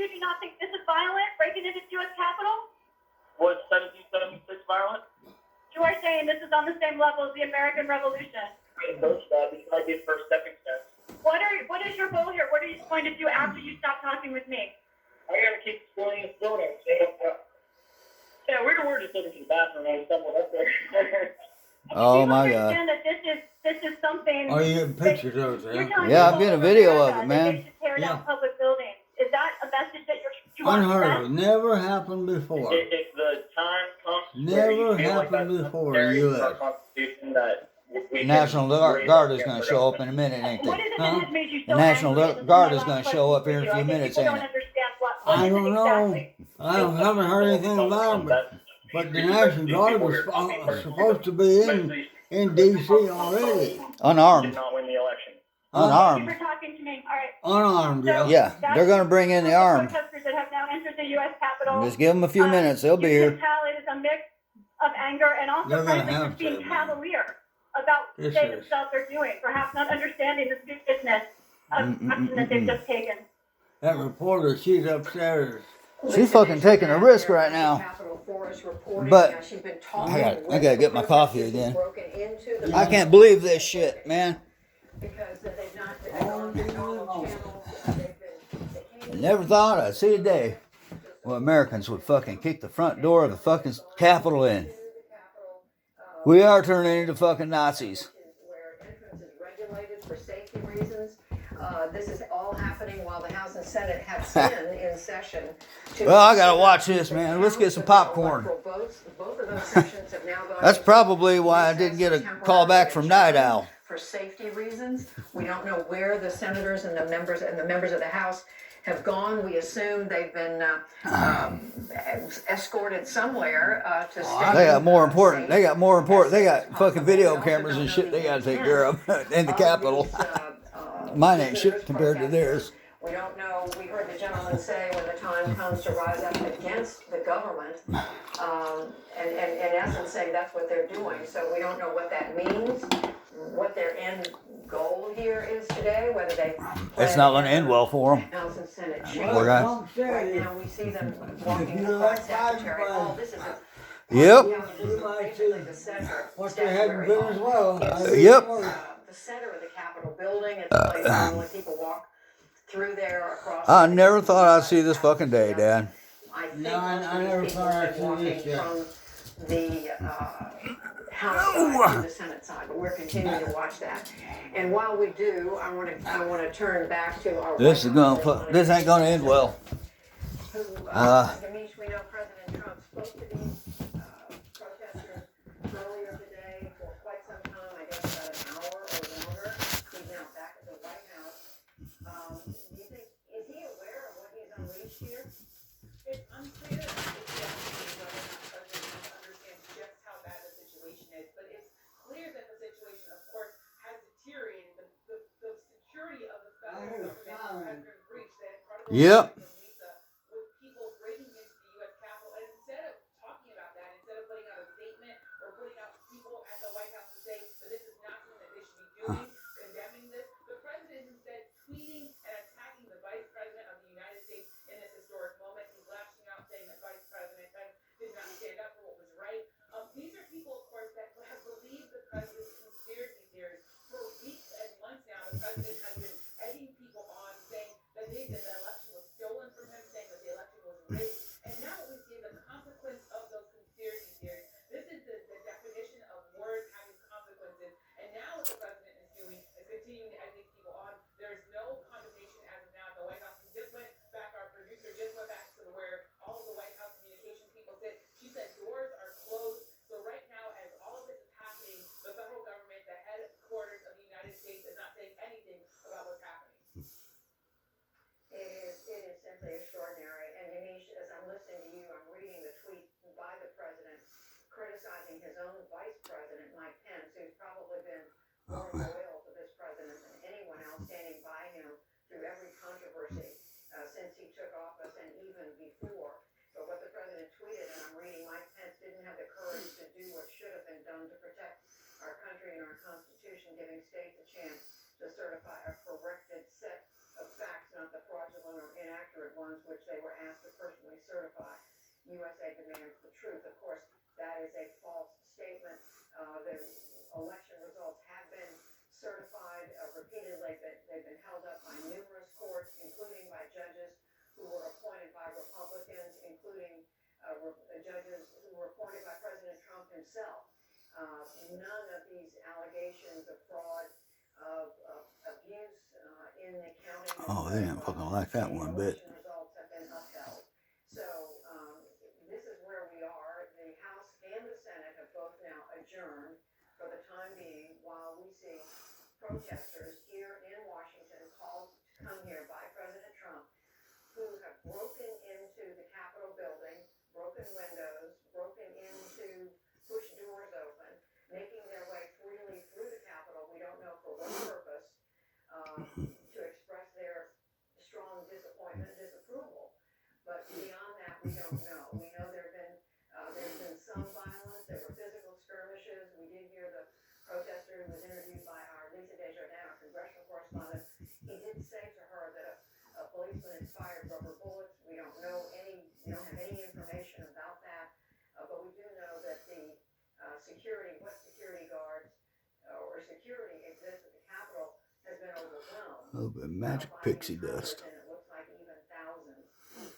You do not think this is violent, breaking into the U.S. Capitol? Was 1776 violent? You are saying this is on the same level as the American Revolution. I approached that because I did first stepping steps. What is your goal here? What are you going to do after you stop talking with me? I gotta keep exploring this building. Yeah, we were just looking for the bathroom and I stumbled up there. Oh my You God. understand that this is something. Oh, you getting pictures of it, You're yeah? telling Yeah, I'm people getting a over video of America it, that man. They should tear Yeah. down public buildings. Is that a message that you want to Unheard of. send? Never happened before. If the time comes Never where you feel like happened that's before necessary in for our US. Constitution, that we National can raise Guard up is going to against show our up in a minute, ain't What they? is it Huh? that has made you The so National angry? This is Guard my is last going to show up question here in for a you. few I think minutes, people ain't don't it? understand what I is it don't know. exactly. I haven't heard anything about it, but the National Guard was supposed to be in D.C. already. Unarmed. did not win the election. Thank you Unarmed. for talking to me. All right. Unarmed, yeah. Yeah, they're going to bring in the armed. Protesters that have now entered the U.S. Capitol. Just give them a few minutes. They'll be You here. can tell it is a mix of anger and also They're gonna frankly have just being to, man. cavalier about This they is. themselves are doing, perhaps not understanding the seriousness of action that they've just taken. That reporter, she's upstairs. She's fucking taking a risk right now. But I gotta get my coffee again. I can't believe this shit, man. I never thought I'd see a day where Americans would fucking kick the front door of the fucking Capitol in. We are turning into fucking Nazis. Where entrance is regulated for safety reasons. This is all happening while the House and Senate have been in session. Well, I gotta watch this, man. Let's get some popcorn. Both of those sessions have now gone. That's probably why I didn't get a call back from Night Owl. For safety reasons, we don't know where the senators and the members of the House have gone. We assume they've been escorted somewhere to stay. They got more important. safe. They got more important. They got As fucking possible. video We also cameras don't and know shit they the gotta take intent care of in the of Capitol. these, Mine ain't shit visitors, compared to protesters. theirs. We don't know. We heard the gentleman say when the time comes to rise up against the government, and in essence saying that's what they're doing. So we don't know what that means, what their end goal here is today, whether they. It's not gonna end well for them. House and Senate We're gonna- Right now, we see them walking across Secretary Hall. This is a. Yep. Yeah, this is basically the center. What they hadn't been as well. Yep. The center of the Capitol building, it's a place where when people walk through there across. I never thought I'd see this fucking day, Dad. I think No, I most of these never people thought I'd have see walking this yet. from the House side to the Senate side, but we're continuing to watch that. And while we do, I want to turn back to our. This is White House gonna. This ain't gonna end well. who, Uh, Denise, we know President Trump spoke to these protesters earlier today for quite some time, I guess about an hour or longer. He's now back at the White House. Do you think, is he aware of what he's unleashed here? It's unclear exactly whether or not President Trump understands just how bad the situation is, but it's clear that the situation, of course, has deteriorated. The security of the federal government has been breached. That incredible Yep. from Lisa, with people breaking into the U.S. Capitol, and instead of talking about that, instead of putting out a statement or putting out people at the White House to say that this is not something that they should be doing, condemning this, the president is instead tweeting and attacking the Vice President of the United States in this historic moment. He's lashing out, saying that Vice President Pence did not stand up for what was right. These are people, of course, that have believed the president's conspiracy theories for weeks and months now. The president has been egging people on, saying that the election was stolen USA demands the truth. Of course, that is a false statement. The election results have been certified repeatedly, but they've been held up by numerous courts, including by judges who were appointed by Republicans, including judges who were appointed by President Trump himself. None of these allegations of fraud, of abuse in the counting Oh, they didn't fucking like that one bit. election results have been upheld. So this is where we are. The House and the Senate have both now adjourned for the time being while we see protesters here in Washington called to come here by President Trump who have broken into the Capitol building, broken windows, broken into, pushed doors open, making their way freely through the Capitol. We don't know for what purpose, to express their strong disappointment and disapproval. But beyond that, we don't know. We know there's been some violence. There were physical skirmishes. We did hear the protester who was interviewed by our Lisa Desjardins, our congressional correspondent. He did say to her that a policeman had fired rubber bullets. We don't have any information about that. But we do know that the security guards or security exists at the Capitol has been overwhelmed. A little bit of magic pixie dust. And it looks like even thousands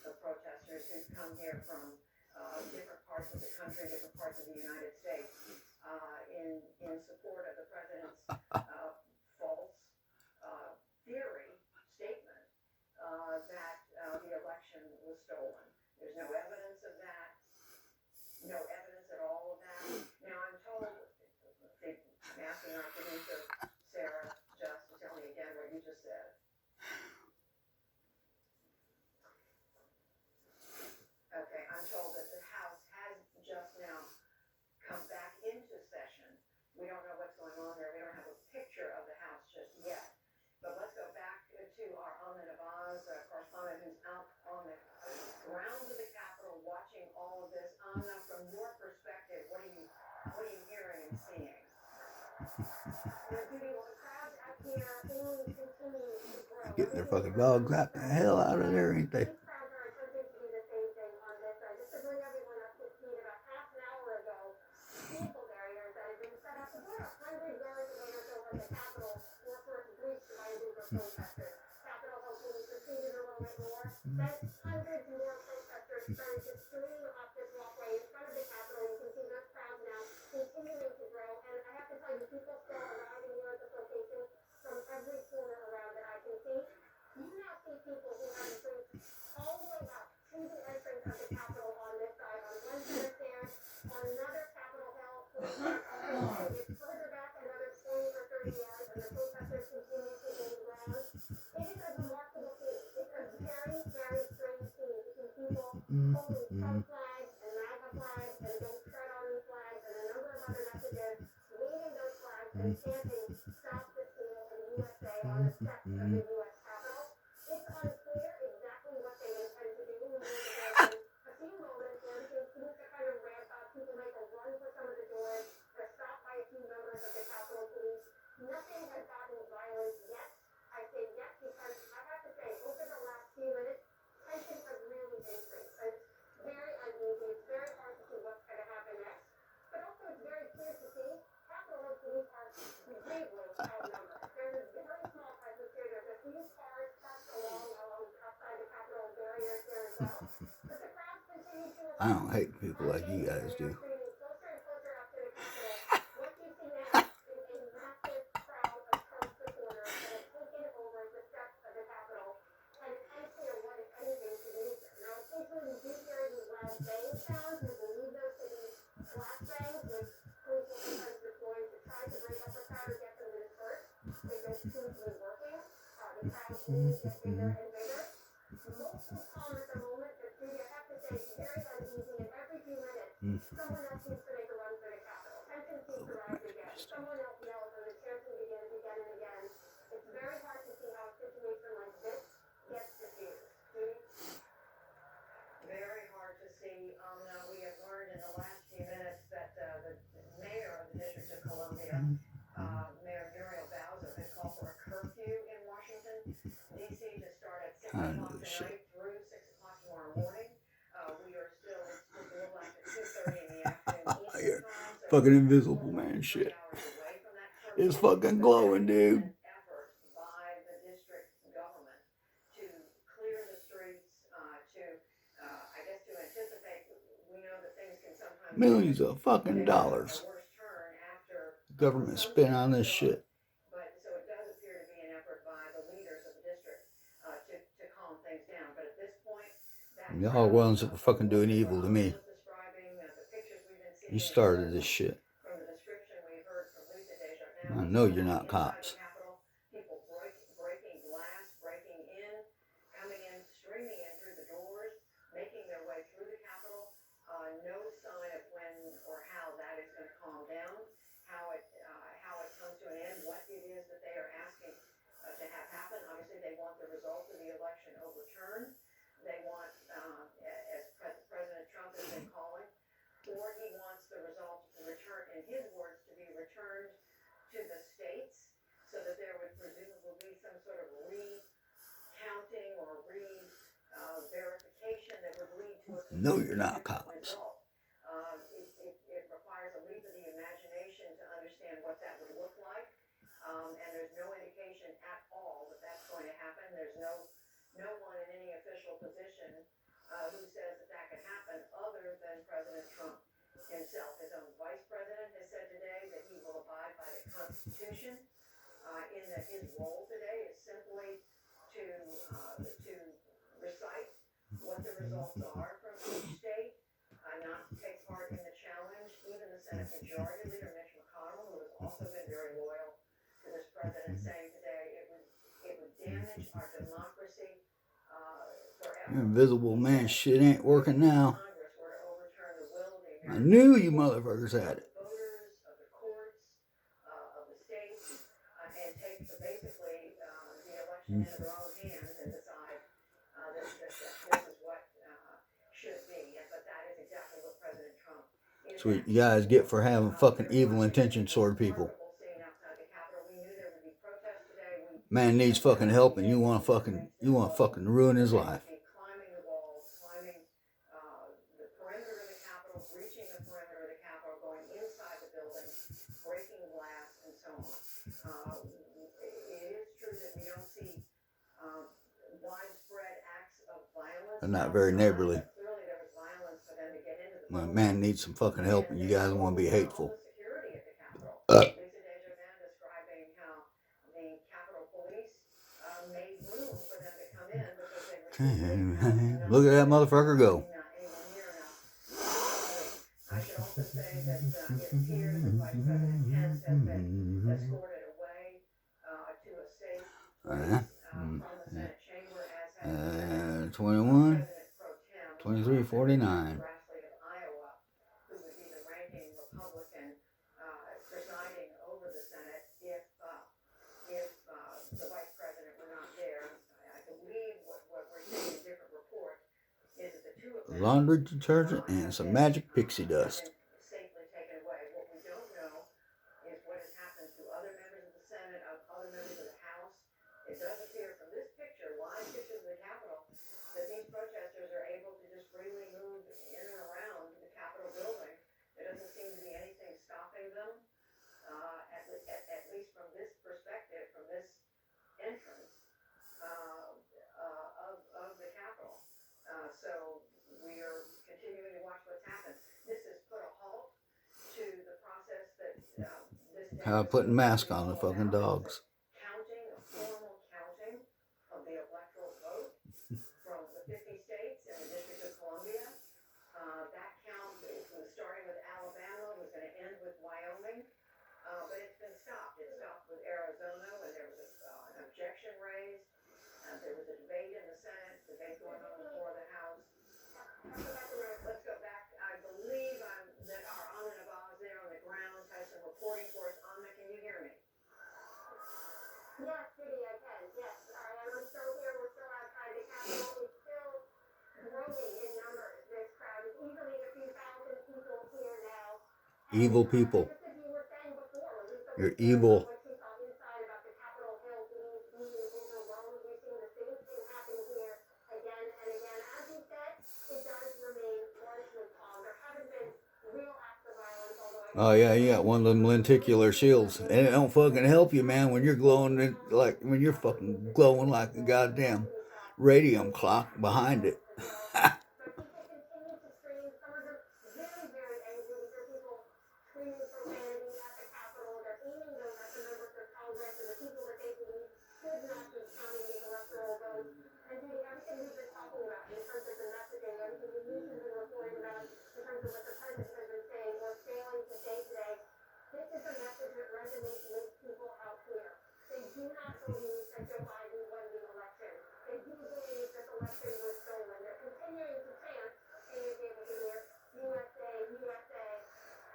of protesters who've come here from different parts of the country, different parts of the United States, in support of the president's false theory statement that the election was stolen. There's no evidence of that. No evidence at all of that. Now I'm told, I'm asking our producer, Sarah, just to tell me again what you just said. Okay, I'm told that the House has just now come back into session. We don't know what's going on there. We don't have a picture of the House just yet. But let's go back to our Amna Nabaz, correspondent who's out on the grounds of the Capitol watching all of this. Amna, from your perspective, what are you hearing and seeing? Getting their fucking dog clapped the hell out of there, ain't they? I don't hate people like you guys do. Very hard to see. We have learned in the last few minutes that the mayor of the District of Columbia, Mayor Muriel Bowser, has called for a curfew in Washington, D.C. to start at 6 o'clock tonight through 6 o'clock tomorrow morning. We are still Fucking Invisible Man shit. It's fucking glowing, dude. Effort by the district government to clear the streets, I guess to anticipate, we know that things can sometimes Millions of fucking take dollars. a worse turn after Government spent on this shit. But so it does appear to be an effort by the leaders of the district to calm things down. But at this point, that Y'all ones that were fucking doing evil to me. describing the pictures we've been seeing You started this shit. from the description we heard from Lisa Desjardins. I know you're not cops. People breaking glass, breaking in, coming in, streaming in through the doors, making their way through the Capitol. No sign of when or how that is going to calm down, how it comes to an end, what it is that they are asking to have happen. Obviously, they want the results of the election overturned. They want, as President Trump has been calling, or he wants the results returned, in his words, to be returned to the states, so that there would presumably be some sort of recounting or verification that would lead to a No, you're not cops. result. It requires a leap of the imagination to understand what that would look like, and there's no indication at all that that's going to happen. There's no one in any official position who says that that could happen other than President Trump himself. His own vice president has said today that he will abide by the Constitution, in that his role today is simply to recite what the results are from each state, not to take part in the challenge. Even the Senate Majority Leader Mitch McConnell, who has also been very loyal to this president, saying today it would damage our democracy forever. Invisible Man shit ain't working now. Congress were to overturn the will of the I knew you motherfuckers had it. voters, of the courts, of the states, and take basically the election into their own hands and decide that this is what should be. But that is exactly what President Trump is. That's what you guys get for having fucking evil intentions toward people. Man needs fucking help, and you want to fucking ruin his life. Climbing the walls, climbing the perimeter of the Capitol, breaching the perimeter of the Capitol, going inside the building, breaking glass, and so on. It is true that we don't see widespread acts of violence. They're not very neighborly. Clearly, there was violence for them to get into the My building. man needs some fucking help, and you guys want to be hateful. Security at the Capitol. Lisa Desjardins describing how the Capitol Police made room for them to come in because they were Look at that motherfucker go. I should also say that it appears that Vice President Pence has been escorted away to a safe place from the Senate chamber, as has 21, President Pro Tem 2349. Grassley of Iowa, who would be the ranking Republican presiding over the Senate if the Vice President were not there. I believe what we're seeing in different reports is that the two of them Laundry detergent and some magic pixie dust. safely taken away. What we don't know is what has happened to other members of the Senate, other members of the House. It does appear from this picture, live pictures of the Capitol, that these protesters are able to just freely move in and around the Capitol building. There doesn't seem to be anything stopping them, at least from this perspective, from this entrance of the Capitol. So we are continuing to watch what's happened. This has put a halt to the process that this How putting masks on the fucking dogs. counting, a formal counting of the electoral vote from the 50 states and the District of Columbia. That count was starting with Alabama, was going to end with Wyoming, but it's been stopped. It stopped with Arizona when there was an objection raised. There was a debate in the Senate, debate going on the floor of the House. Let's go back. I believe that our Anna Navaz there on the ground has some reporting for us. Anna, can you hear me? Yes, Judy, I can. Yes, I'm still here. We're still outside the Capitol. It's still growing in numbers. This crowd is easily a few thousand people here now. Evil people. Just as you were saying before, Lisa, You're evil. what she saw inside about the Capitol Hill being overwhelmed. We've seen the same thing happen here again and again. As you said, it does remain largely calm. There haven't been real acts of violence, although I Oh yeah, you got one of them lenticular shields, and it don't fucking help you, man, when you're glowing like when you're fucking glowing like a goddamn radium clock behind it. But people continue to scream. Some of them very, very angry. We hear people screaming profanity at the Capitol. They're aiming those at the members of Congress and the people that they believe should not be counting the electoral votes and doing everything we've been talking about in terms of the messaging, everything the news has been reporting about in terms of what the president has been saying or failing to say today. This is a message that resonates with people out here. They do not believe that Joe Biden won the election. They do believe that the election was stolen. They're continuing to chant, and you'll be able to hear USA, USA,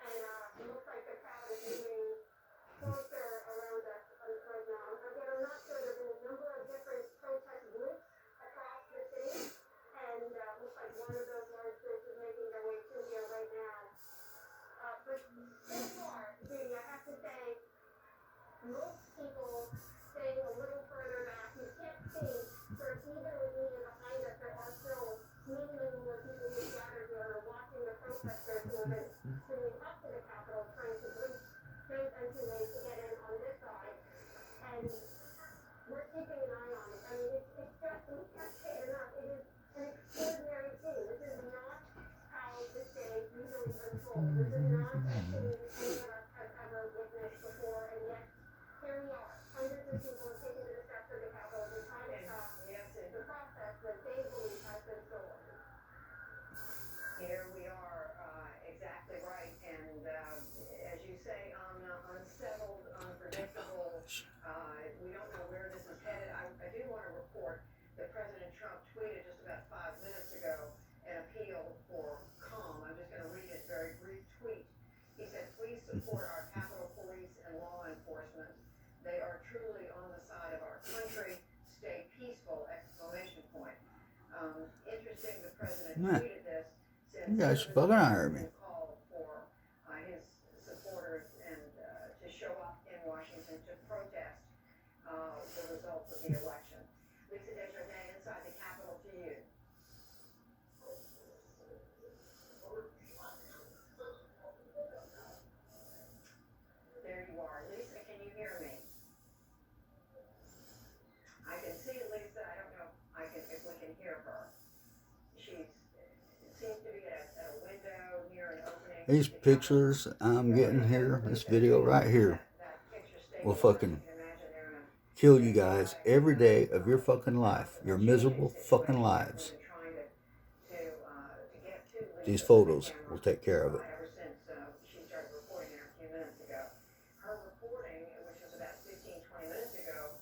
and it looks like the crowd is moving closer around us right now. Again, I'm not sure. There's been a number of different protest groups across the city, and looks like one of those large groups is making their way through here right now. But so far, Judy, I have to say, most people staying a little further back. You can't see sort of even behind us. There are still many, many more people who've gathered here and are watching the protesters who have been streaming up to the Capitol trying to breach those entryways to get in on this side. And we're keeping an eye on it. I mean, it's just, we can't say it enough. It is an extraordinary scene. This is not how this day usually unfolds. This is not a scene any of us have ever witnessed before, and yet here we are. Hundreds of people have taken to the steps of the Capitol to try to stop the process that they believe has been stolen. Here we are, exactly right, and as you say, unsettled, unpredictable. We don't know where this is headed. I do want to report that President Trump tweeted just about 5 minutes ago an appeal for calm. I'm just going to read his very brief tweet. He said, "Please support our Capitol Police and law enforcement. They are truly on the side of our country. Stay peaceful!" Exclamation point. Interesting, the president Yeah. tweeted this. You guys fucking hire me. Call for his supporters and to show up in Washington to protest the results of the election. Lisa Desjardins, inside the Capitol, to you. There you are. Lisa, can you hear me? I can see Lisa. I don't know if we can hear her. It seems to be at a window near an opening. These pictures I'm getting here, this video right here, will fucking kill you guys every day of your fucking life. Your miserable fucking lives. These photos will take care of it. Ever since she started reporting there a few minutes ago. Her reporting, which was about 15-20 minutes ago,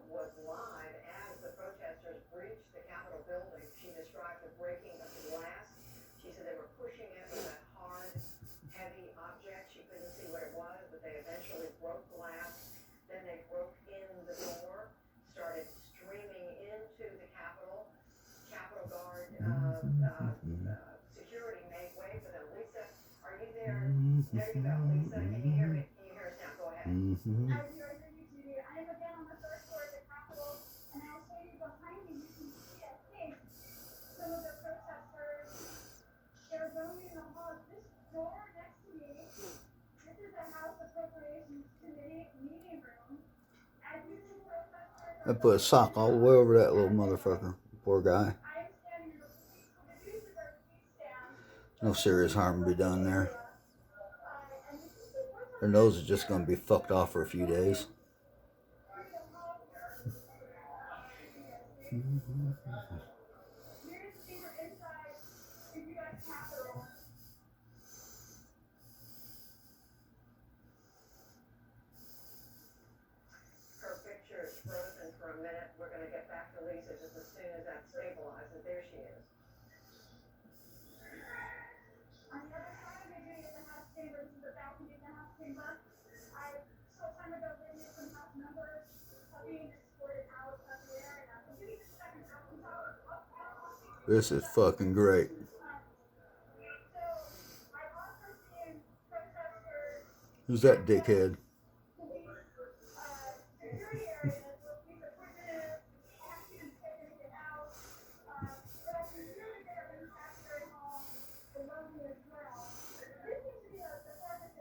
was live as the protesters breached the Capitol building. She described the breaking of the glass. She said they were pushing it with a hard, heavy object. She couldn't see what it was, but they eventually broke glass. Then they broke in the door, started streaming into the Capitol. Capitol Guard security made way for them. Lisa, are you there? There you go. Lisa, can you hear me? Can you hear us now? Go ahead. I am again on the third floor of the Capitol, and I'll show you behind me. You can see, I think, some of the protesters. They're roaming the halls. This door next to me, this is the House Appropriations Committee meeting room. As you see, protesters I put a sock all the way over that little motherfucker. Poor guy. I am standing in the police, the police is our police stand. No serious harm to be done there. And you can see protesters. Their nose is just going to be fucked off for a few days. Here's the we're inside the U.S. Capitol. Her picture is frozen for a minute. We're going to get back to Lisa just as soon as that stabilizes. There she is. On the other side, we're doing at the House chamber. This is the balcony of the House chamber. I, short time ago, witnessed some House members being escorted out of there. And I'm doing the second House tower. This is fucking great. So, I also seen protesters Who's that dickhead? security areas where people put in actions taken it out. But I can really get inside very home, the loading as well. This seems to be the purpose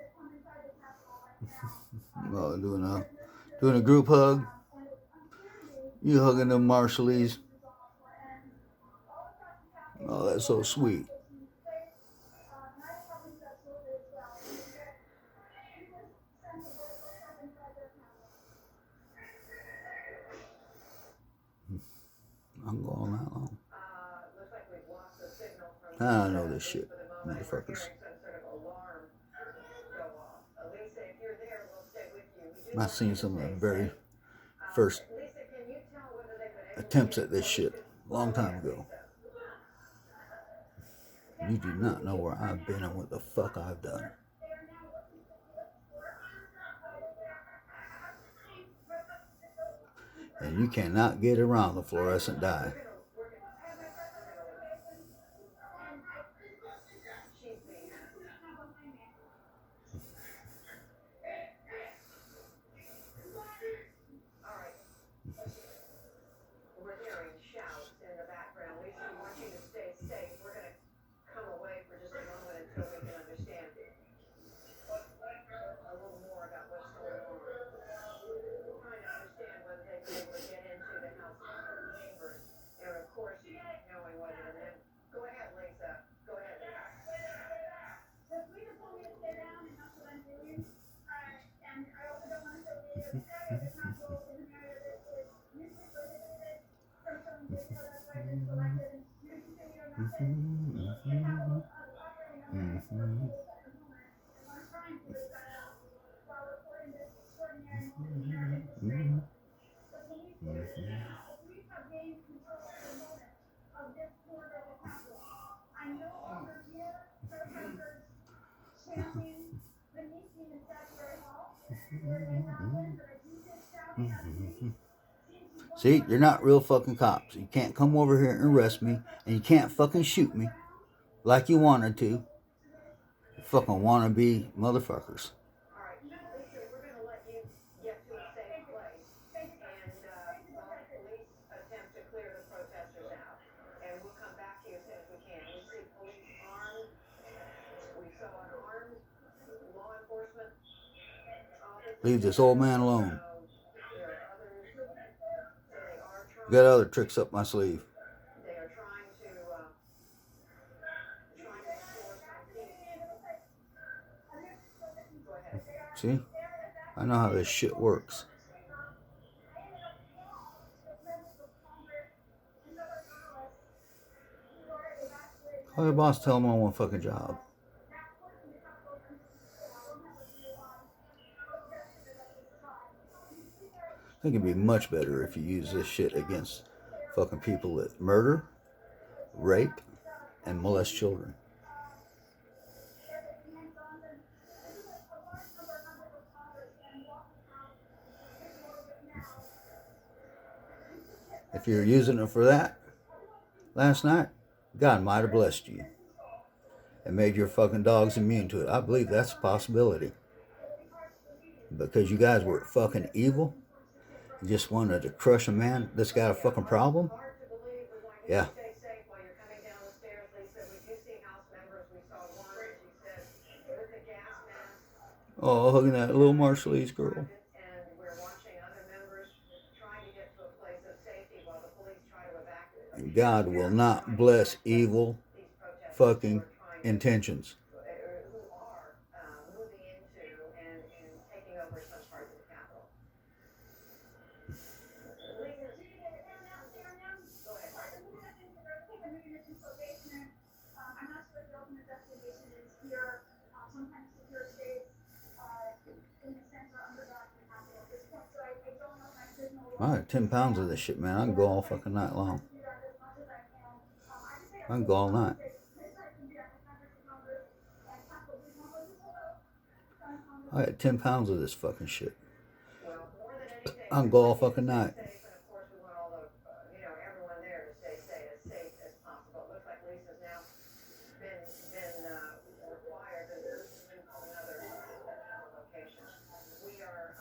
Oh, doing a group hug. You hugging them Marshallese. Oh, that's so sweet. I'm going that long. Looks like we've lost the signal from I know this shit, motherfuckers. some sort of alarm go off. Lisa, if you're there, we'll stay with you. I seen some of the very first Lisa, can you tell whether they've been able attempts at this shit a long time ago. You do not know where I've been and what the fuck I've done. And you cannot get around the fluorescent dye. We're hearing shouts in the background. Lisa, we want you to stay safe. We're going to come away for just a moment until we can understand a little more about what's going on. We're trying to understand whether they've been able to get into the House chambers. And of course, knowing whether and then. Go ahead, Lisa. Go ahead. The leader told me to stay down, and that's what I'm doing. And I also don't want to leave. It's not gold in the narrative. It's music prohibited from showing video. That's why I've been selected. And you can say you're not safe. You have a operating under the rules at the moment. And what I'm trying to do is while reporting this extraordinary moment in American history, the police have gained control at the moment of this corridor of the Capitol. I'm no longer here. Protesters chanting beneath me in Statuary Hall, where they have been, but I do get shouting at me. See, you're not real fucking cops. You can't come over here and arrest me, and you can't fucking shoot me like you wanted to. You fucking wannabe motherfuckers. All right, Lisa, we're going to let you get to a safe place. And while the police attempt to clear the protesters out. And we'll come back to you as soon as we can. We see police armed. We saw an armed law enforcement officer. Leave this old man alone. There are others. So they are trying. Got other tricks up my sleeve. They are trying to restore some peace. Go ahead. See? I know how this shit works. Call your boss, tell him I want a fucking job. I think it'd be much better if you use this shit against fucking people that murder, rape, and molest children. If you're using it for that last night, God might have blessed you and made your fucking dogs immune to it. I believe that's a possibility. Because you guys were fucking evil. You just wanted to crush a man that's got a fucking problem. Yeah. Stay safe while you're coming down the stairs, Lisa. We do see House members. We saw one, as you said, with a gas mask. Oh, hugging that little Marshallese girl. And we're watching other members trying to get to a place of safety while the police try to evacuate. And God will not bless evil fucking intentions. Who are moving into and taking over some parts of the Capitol. I'm not sure if the ultimate destination is here, sometimes secure space, in the center, underground, in the Capitol at this point. So I don't know if my signal will I got 10 pounds of this shit, man. I can go all fucking night long. do that as much as I can. I just say I can go all night. I got 10 pounds of this fucking shit. Well, more than anything, I can go all fucking night. safe, and of course we want all the, everyone there to stay safe as possible. It looks like Lisa's now been required to move to another location. We are,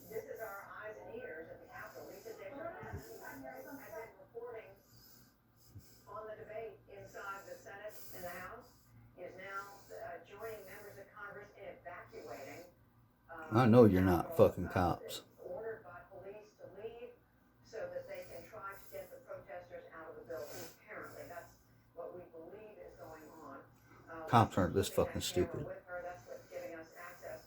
this is our eyes and ears at the Capitol. Lisa Desjardins has been reporting on the debate inside the Senate and the House, is now joining members of Congress in evacuating I know you're not fucking cops. Ordered by police to leave so that they can try to get the protesters out of the building. Apparently, that's what we believe is going on. Cops aren't this fucking stupid. With her, that's what's giving us access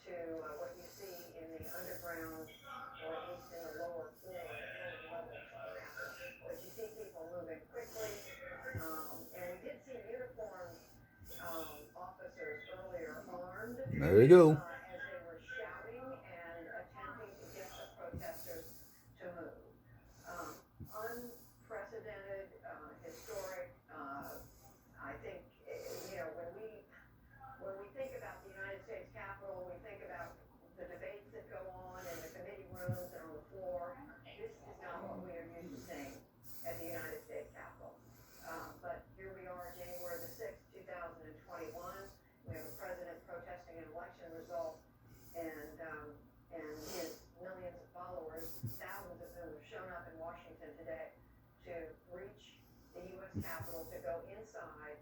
to what you see in the underground, or at least in the lower floor, lower levels. But you see people moving quickly, and we did see uniformed officers earlier armed. There you go. As they were shouting and attempting to get the protesters to move. Unprecedented, historic. I think, when we think about the United States Capitol, we think about the debates that go on in the committee rooms and on the floor. This is not what we are used to seeing at the United States Capitol. But here we are, January the 6th, 2021. We have a president protesting an election result, and his millions of followers, thousands of them have shown up in Washington today to breach the U.S. Capitol, to go inside,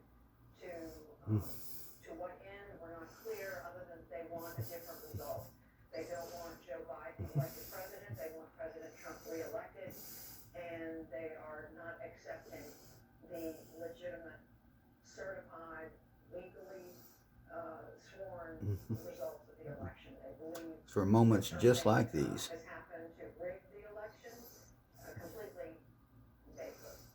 to what end, we're not clear, other than they want a different result. They don't want Joe Biden elected president, they want President Trump reelected, and they are not accepting the legitimate, certified, legally sworn results of the election. They believe For moments just like these. has happened to rig the election, completely baseless.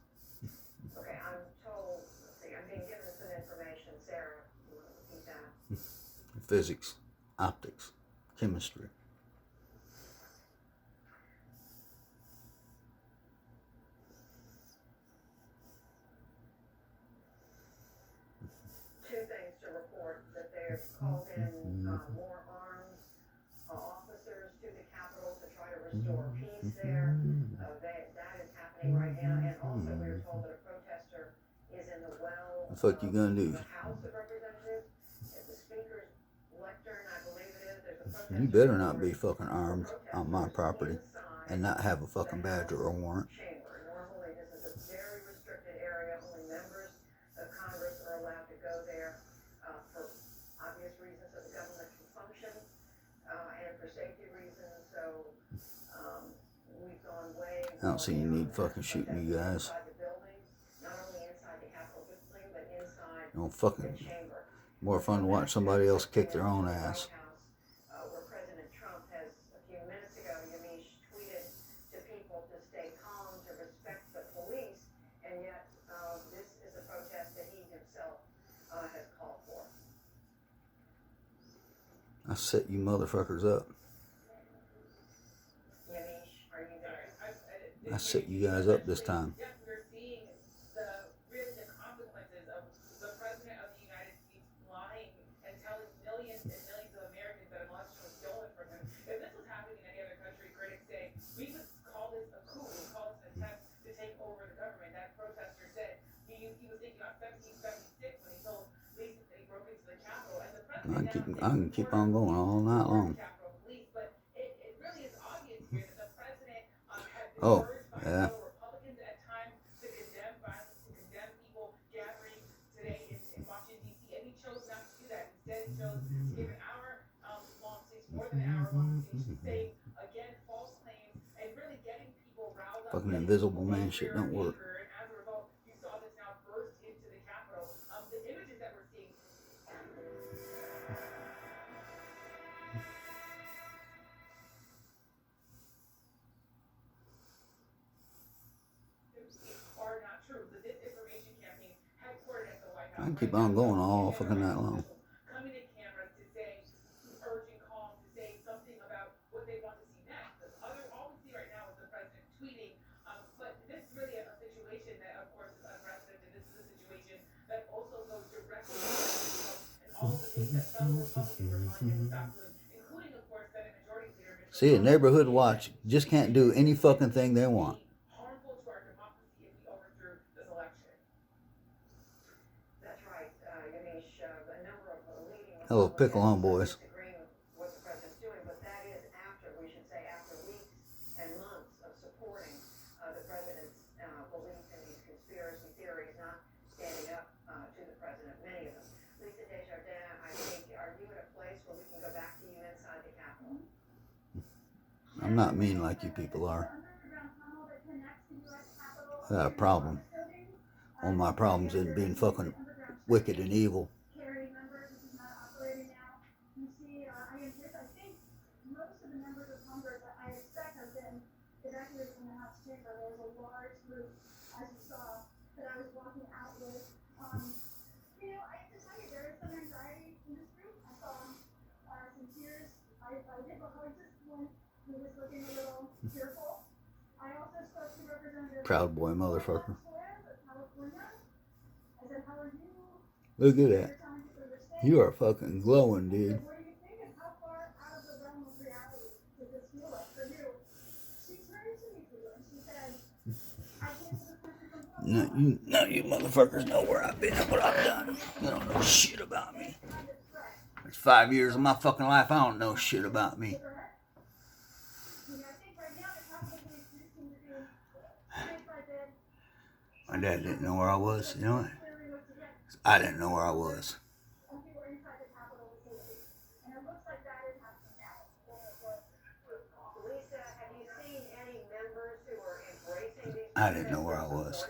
Okay, I'm told, let's see, I'm being given some information. Sarah, you want to repeat that? Physics, optics, chemistry. Two things to report: that they've called in more armed officers to the Capitol to try to restore peace there. That is happening right now, and also we are told that a protester is in the well. What the fuck you gonna do? The House of Representatives, at the Speaker's lectern, I believe it is. There's a protester. You better not be fucking armed on my property and not have a fucking badge or a warrant. Chamber. Normally, this is a very restricted area. Only members of Congress are allowed to go there for obvious reasons, so the government can function, and for safety reasons. So we've gone way. I don't see any need fucking shooting you guys. Inside the building, not only inside the Capitol building, but inside You know, the fucking chamber. more fun to watch somebody else kick their own ass. Where President Trump has, a few minutes ago, Yamiche tweeted to people to stay calm, to respect the police, and yet this is a protest that he himself has called for. I set you motherfuckers up. Yamiche, are you there? I set you guys up this time. Yes, we're seeing the consequences of the president of the United States lying and telling millions and millions of Americans that an election was stolen from him. If this was happening in any other country, critics say we would call this a coup, we would call this an attempt to take over the government. That protester said he was thinking about 1776 when he told police that he broke into the Capitol, and the president I can keep on going all night long. Capitol Police, but it really is obvious here that the president has been Oh, urged by yeah. fellow Republicans at times to condemn violence, to condemn people gathering today in Washington, D.C., and he chose not to do that. Instead, he chose to give an hour-long speech, more than an hour-long speech, saying, again, false claims, and really getting people riled up. Fucking invisible man shit don't work. And as a result, you saw this now burst into the Capitol. The images that we're seeing are not true. The disinformation campaign headquartered at the White House. I can keep on going all fucking night long. Coming to cameras to say, urging calm, to say something about what they want to see next. All we see right now is the president tweeting. But this is really a situation that, of course, is unprecedented. This is a situation that also goes directly to and all of the things that fellow Republicans are trying to stop doing, including, of course, Senate Majority Leader Mitch See, a neighborhood watch just can't do any fucking thing they want. harmful to our democracy if we overthrew this election. That's right, Yamiche. A number of leading Hello, pickle on, boys. disagreeing with what the president's doing, but that is after, we should say, after weeks and months of supporting the president's belief in these conspiracy theories, not standing up to the president, many of them. Lisa Desjardins, I think, are you at a place where we can go back to you inside the I'm not mean like you people are. I got a problem. All my problems is being fucking wicked and evil. Proud boy motherfucker. Look at that. You are fucking glowing, dude. None of you motherfuckers know where I've been and what I've done. You don't know shit about me. It's 5 years of my fucking life. I don't know shit about me. My dad didn't know where I was. You know what? I didn't know where I was. I didn't know where I was.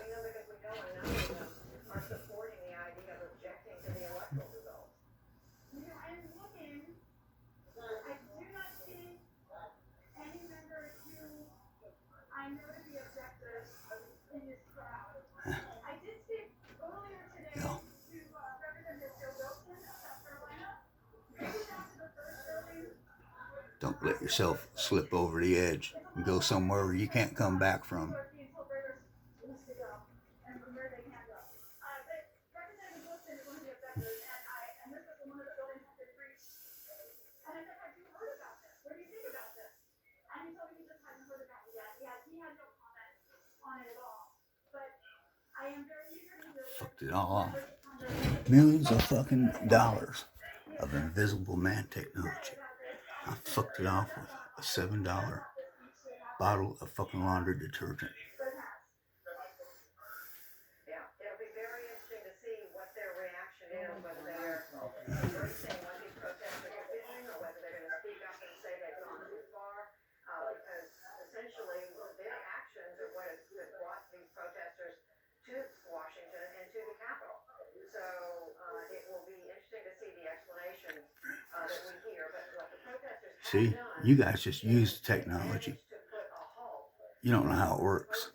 Don't let yourself slip over the edge and go somewhere where you can't come back from. Fucked it all off. Millions of fucking dollars of invisible man technology. I fucked it off with a $7 bottle of fucking laundry detergent. Yeah, it'll be very interesting to see what their reaction is, whether they're embracing what these protesters are doing, or whether they're going to speak up and say they've gone too far, because essentially their actions are what has brought these protesters to Washington and to the Capitol. So it will be interesting to see the explanations that we hear. But what the protesters See, you guys just use technology. You don't know how it works.